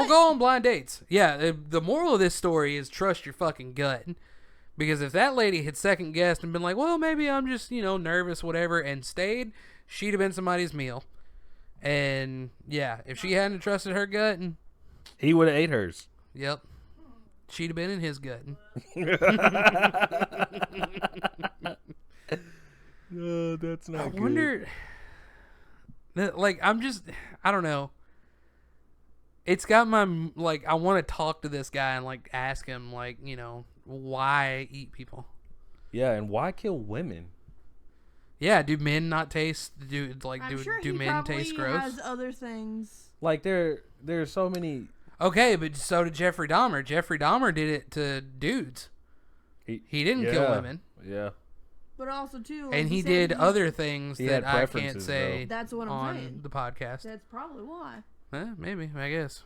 S1: go on blind dates. Yeah, the moral of this story is trust your fucking gut. Because if that lady had second guessed and been like, well, maybe I'm just, nervous, whatever, and stayed, she'd have been somebody's meal. And yeah, if she hadn't trusted her gut,
S2: He would have ate hers.
S1: yep, she'd have been in his gut.
S2: No, that's not
S1: I
S2: good.
S1: wonder, I don't know. It's got my, I want to talk to this guy and, ask him, why eat people?
S2: Yeah, and why kill women?
S1: Yeah, do men not taste, do
S3: he
S1: men taste gross?
S3: Has other things.
S2: Like, there's so many...
S1: Okay, but so did Jeffrey Dahmer. Jeffrey Dahmer did it to dudes. He didn't kill women.
S2: Yeah.
S3: But also, too...
S1: And he did other things
S2: He
S1: that
S2: had
S1: I can't
S2: preferences,
S1: say
S3: though. That's what I'm
S1: on
S3: saying.
S1: the podcast.
S3: That's probably why.
S1: Maybe, I guess.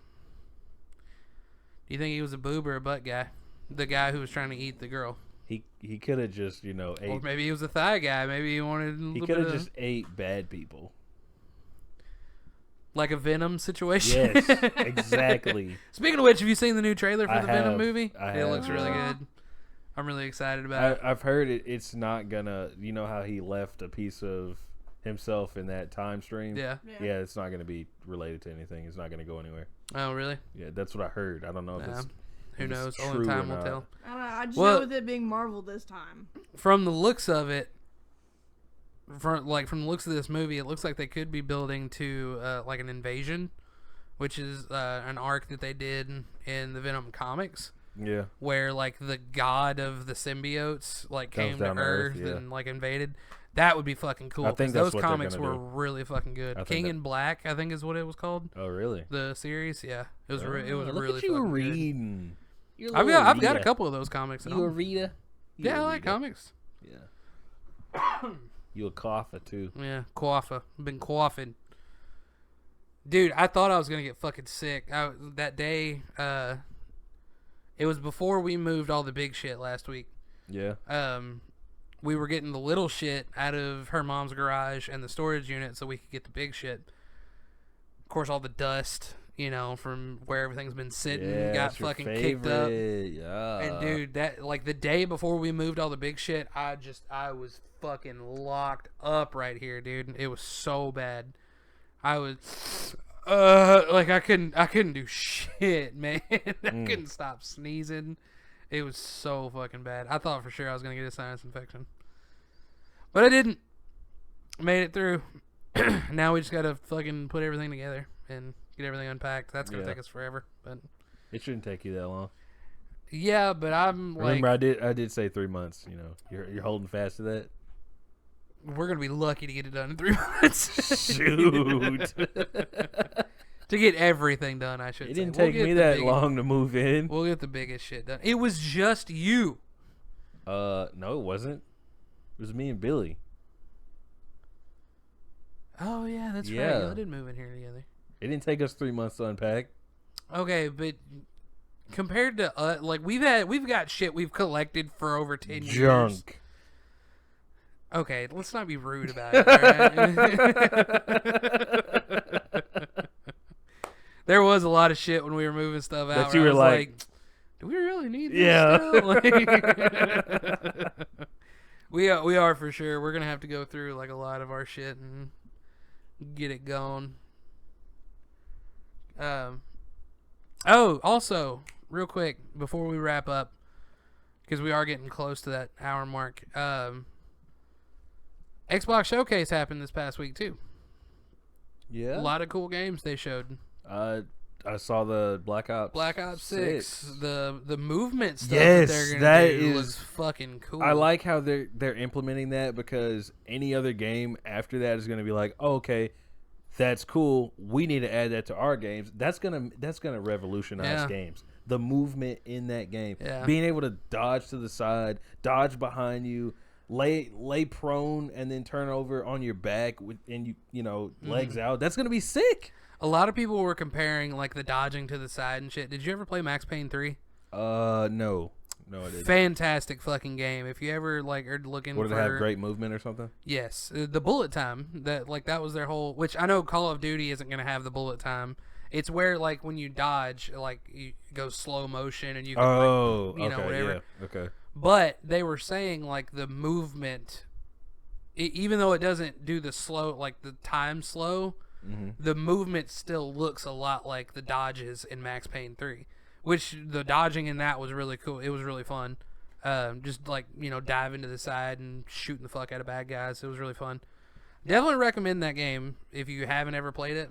S1: Do you think he was a boob or a butt guy? The guy who was trying to eat the girl.
S2: He could have just, ate...
S1: Or maybe he was a thigh guy. Maybe he wanted
S2: He could have just ate bad people.
S1: Like a Venom situation?
S2: Yes, exactly.
S1: Speaking of which, have you seen the new trailer for
S2: I
S1: the Venom
S2: have.
S1: movie?
S2: I
S1: It
S2: have,
S1: looks really
S2: yeah.
S1: good. I'm really excited about it.
S2: I've heard it's not gonna... You know how he left a piece of himself in that time stream?
S1: Yeah.
S2: Yeah, it's not gonna be related to anything. It's not gonna go anywhere.
S1: Oh, really?
S2: Yeah, that's what I heard. I don't know if it's...
S1: Who
S2: if it's
S1: knows?
S2: true
S1: Only
S2: or
S1: time will
S2: not.
S1: tell.
S3: I don't know. I just
S1: Well-
S3: know with it being Marvel this time.
S1: From the looks of it, from the looks of this movie, it looks like they could be building to an invasion, which is an arc that they did in the Venom comics.
S2: Yeah.
S1: Where like the god of the symbiotes like came to Earth and like invaded. That would be fucking cool.
S2: I think
S1: those comics were really fucking good. King in Black, I think, is what it was called.
S2: Oh, really?
S1: The series, yeah. It was really
S2: look at you
S1: fucking
S2: reading.
S1: Good. I've got a couple of those comics.
S2: You a reader?
S1: Yeah, I like comics.
S2: Yeah. You a cougher too?
S1: Yeah, cougher. I've been coughing. Dude, I thought I was gonna get fucking sick. That day, it was before we moved all the big shit last week.
S2: Yeah.
S1: We were getting the little shit out of her mom's garage and the storage unit so we could get the big shit. Of course, all the dust, from where everything's been sitting, got fucking kicked up.
S2: Yeah.
S1: And dude, that like the day before we moved all the big shit, I was fucking locked up right here, dude. It was so bad. I was like I couldn't do shit, man. I couldn't stop sneezing. It was so fucking bad. I thought for sure I was gonna get a sinus infection, but I didn't. Made it through. Now we just gotta fucking put everything together and get everything unpacked. That's gonna take us forever, but
S2: it shouldn't take you that long.
S1: Yeah, but I'm like.
S2: Remember, I did say 3 months. You're holding fast to that.
S1: We're gonna be lucky to get it done in 3 months.
S2: Shoot.
S1: To get everything done, I should say.
S2: It didn't take me that long to move in.
S1: We'll get the biggest shit done. It was just you.
S2: No, it wasn't. It was me and Billy.
S1: Oh, yeah, that's right. Y'all did move in here together.
S2: It didn't take us 3 months to unpack.
S1: Okay, but compared to we've got shit we've collected for over 10 years.
S2: Junk.
S1: Okay, let's not be rude about it. All right? There was a lot of shit when we were moving stuff out.
S2: That you were like,
S1: do we really need this?
S2: Yeah.
S1: We are for sure. We're gonna have to go through like a lot of our shit and get it going. Also, real quick before we wrap up, because we are getting close to that hour mark. Xbox Showcase happened this past week too.
S2: Yeah.
S1: A lot of cool games they showed.
S2: I saw the Black Ops
S1: 6. The movement stuff
S2: yes,
S1: that they're gonna do was fucking cool.
S2: I like how they're implementing that, because any other game after that is gonna be like, oh, okay, that's cool. We need to add that to our games. That's gonna revolutionize games. The movement in that game, being able to dodge to the side, dodge behind you, lay prone, and then turn over on your back and legs out. That's gonna be sick.
S1: A lot of people were comparing like the dodging to the side and shit. Did you ever play Max Payne 3?
S2: No, I didn't.
S1: Fantastic fucking game. If you ever like are looking for,
S2: did it have great movement or something?
S1: Yes, the bullet time that was their whole. Which I know Call of Duty isn't gonna have the bullet time. It's where like when you dodge, like you go slow motion and you can whatever.
S2: Yeah, okay.
S1: But they were saying like the movement, even though it doesn't do the slow like the time slow. Mm-hmm. The movement still looks a lot like the dodges in Max Payne 3, which the dodging in that was really cool. It was really fun. Just like, diving to the side and shooting the fuck out of bad guys. It was really fun. Definitely recommend that game if you haven't ever played it.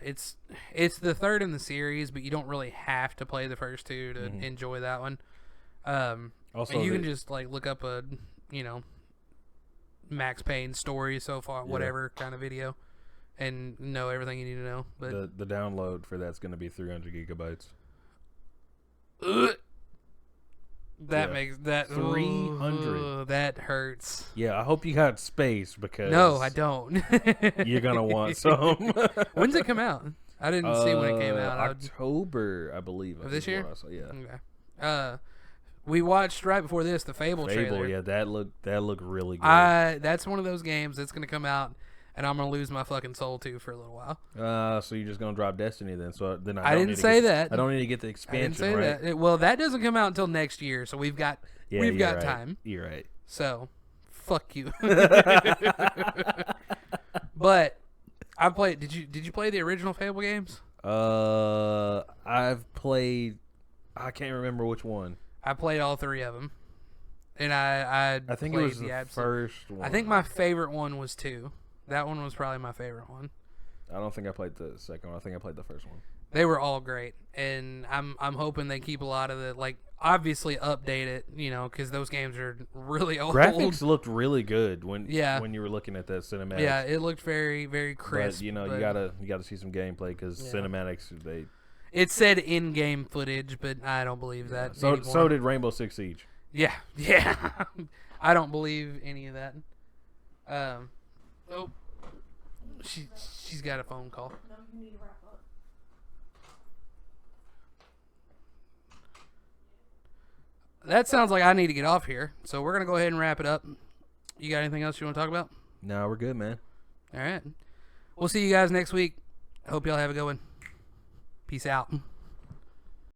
S1: It's the third in the series, but you don't really have to play the first two to enjoy that one. Also, you can just like look up a, Max Payne story so far, whatever kind of video. And know everything you need to know. But
S2: the download for that's going to be 300 gigabytes.
S1: That makes that
S2: 300.
S1: That hurts.
S2: Yeah, I hope you got space, because
S1: no, I don't.
S2: You're gonna want some.
S1: When's it come out? I didn't see when it came out.
S2: October, I believe.
S1: Of this year?
S2: Yeah.
S1: Okay. We watched right before this the Fable trailer.
S2: Yeah, that looked really good.
S1: That's one of those games that's gonna come out. And I'm gonna lose my fucking soul to for a little while.
S2: So you're just gonna drop Destiny then? So then
S1: I didn't say that.
S2: I don't need to get the expansion.
S1: I didn't say that. Well, that doesn't come out until next year, so we've got time.
S2: You're right.
S1: So, fuck you. But I played. Did you play the original Fable games?
S2: I've played. I can't remember which one.
S1: I played all three of them, and I
S2: think it was the first one.
S1: I think my favorite one was 2. That one was probably my favorite one.
S2: I don't think I played the second one. I think I played the first one.
S1: They were all great, and I'm hoping they keep a lot of the obviously update it, because those games are really old.
S2: Graphics looked really good when
S1: Yeah.
S2: when you were looking at that cinematics.
S1: Yeah, it looked very, very crisp.
S2: But you gotta see some gameplay because cinematics they.
S1: It said in-game footage, but I don't believe that.
S2: So did Rainbow Six Siege.
S1: Yeah. I don't believe any of that. Oh, she's got a phone call.
S3: No, you need to wrap up.
S1: That sounds like I need to get off here, so we're gonna go ahead and wrap it up. You got anything else you want to talk about?
S2: No, we're good, man.
S1: All right. We'll see you guys next week. Hope y'all have a good one. Peace out.